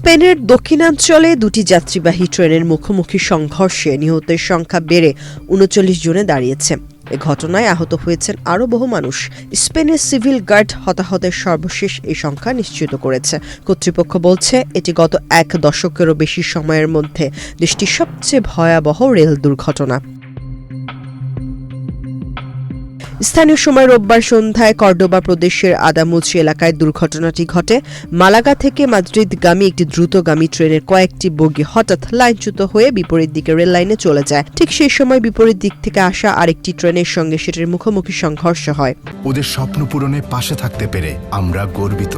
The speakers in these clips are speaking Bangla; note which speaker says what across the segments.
Speaker 1: স্পেনের দক্ষিণাঞ্চলে দুটি যাত্রীবাহী ট্রেনের মুখোমুখি সংঘর্ষে নিহতের সংখ্যা বেড়ে ৩৯ জনে দাঁড়িয়েছে। এ ঘটনায় আহত হয়েছেন আরও বহু মানুষ। স্পেনের সিভিল গার্ড হতাহতের সর্বশেষ এই সংখ্যা নিশ্চিত করেছে। কর্তৃপক্ষ বলছে এটি গত এক দশকেরও বেশি সময়ের মধ্যে দেশটির সবচেয়ে ভয়াবহ রেল দুর্ঘটনা। স্থানীয় সময় রোববার সন্ধ্যায় কর্ডোবা প্রদেশের আদামুচি এলাকায় দুর্ঘটনাটি ঘটে। মালাগা থেকে মাদ্রিদগামী একটি দ্রুতগামী ট্রেনের কয়েকটি বগি হঠাৎ লাইনচ্যুত হয়ে বিপরীত দিকে রেল লাইনে চলে যায়। ঠিক সেই সময় বিপরীত দিক থেকে আসা আরেকটি ট্রেনের সঙ্গে সেটির মুখোমুখি সংঘর্ষ হয়।
Speaker 2: ওদের স্বপ্ন পূরণে পাশে থাকতে পেরে আমরা গর্বিত।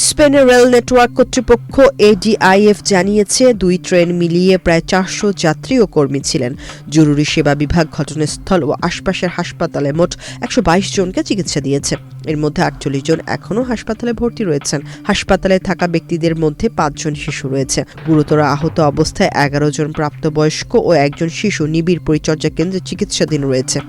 Speaker 1: স্পেনের রেল নেটওয়ার্ক কর্তৃপক্ষ এডিআইএফ জানিয়েছে দুই ট্রেন মিলিয়ে প্রায় ৪০০ যাত্রী ও কর্মী ছিলেন। জরুরি সেবা বিভাগ ঘটনাস্থল ও আশপাশের হাসপাতালে মোট ১২২ জনকে চিকিৎসা দিয়েছে। এর মধ্যে ৪৮ জন এখনও হাসপাতালে ভর্তি রয়েছেন। হাসপাতালে থাকা ব্যক্তিদের মধ্যে ৫ জন শিশু রয়েছে। গুরুতর আহত অবস্থায় ১১ জন প্রাপ্তবয়স্ক ও একজন শিশু নিবিড় পরিচর্যা কেন্দ্রে চিকিৎসাধীন রয়েছে।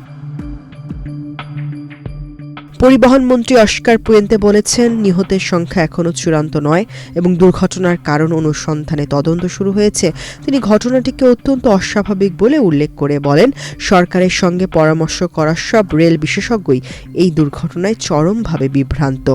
Speaker 1: পরিবহন মন্ত্রী অস্কার পুয়েন্তে বলেছেন, নিহতের সংখ্যা এখনও চূড়ান্ত নয় এবং দুর্ঘটনার কারণ অনুসন্ধানে তদন্ত শুরু হয়েছে। তিনি ঘটনাটিকে অত্যন্ত অস্বাভাবিক বলে উল্লেখ করে বলেন, সরকারের সঙ্গে পরামর্শ করা সব রেল বিশেষজ্ঞই এই দুর্ঘটনায় চরমভাবে বিভ্রান্ত।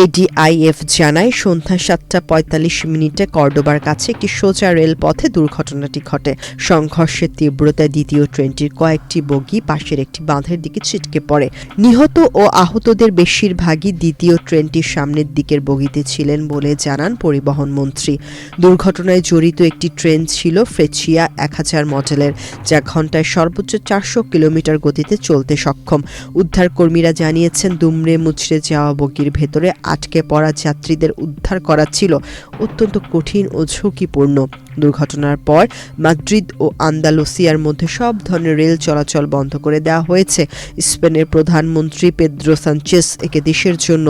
Speaker 1: এডিআইএফ জানায় সন্ধ্যা ৭:৪৫ কর্ডোবার কাছে একটি সোজা রেলপথে দুর্ঘটনাটি ঘটে। সংঘর্ষের তীব্রতায় দ্বিতীয় ট্রেনটির কয়েকটি বগি পাশের একটি বাঁধের দিকে ছিটকে পড়ে। নিহত ও আহতদের বেশিরভাগই দ্বিতীয় ট্রেনটির সামনের দিকের বগিতে ছিলেন বলে জানান পরিবহন মন্ত্রী। দুর্ঘটনায় জড়িত একটি ট্রেন ছিল ফ্রেচিয়া ১০০০ মডেলের, যা ঘন্টায় সর্বোচ্চ ৪০০ কিলোমিটার গতিতে চলতে সক্ষম। উদ্ধারকর্মীরা জানিয়েছেন, দুমড়ে মুচড়ে যাওয়া বগির ভেতরে আটকে পড়া যাত্রীদের উদ্ধার করা ছিল অত্যন্ত কঠিন ও ঝুঁকিপূর্ণ। দুর্ঘটনার পর মাদ্রিদ ও আন্দালুসিয়ার মধ্যে সব ধরনের রেল চলাচল বন্ধ করে দেওয়া হয়েছে। স্পেনের প্রধানমন্ত্রী পেদ্রো সানচেস একে দেশের জন্য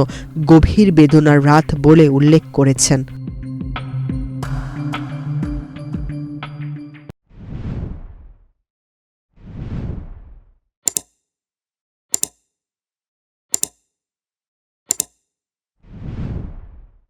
Speaker 1: গভীর বেদনার রাত বলে উল্লেখ করেছেন।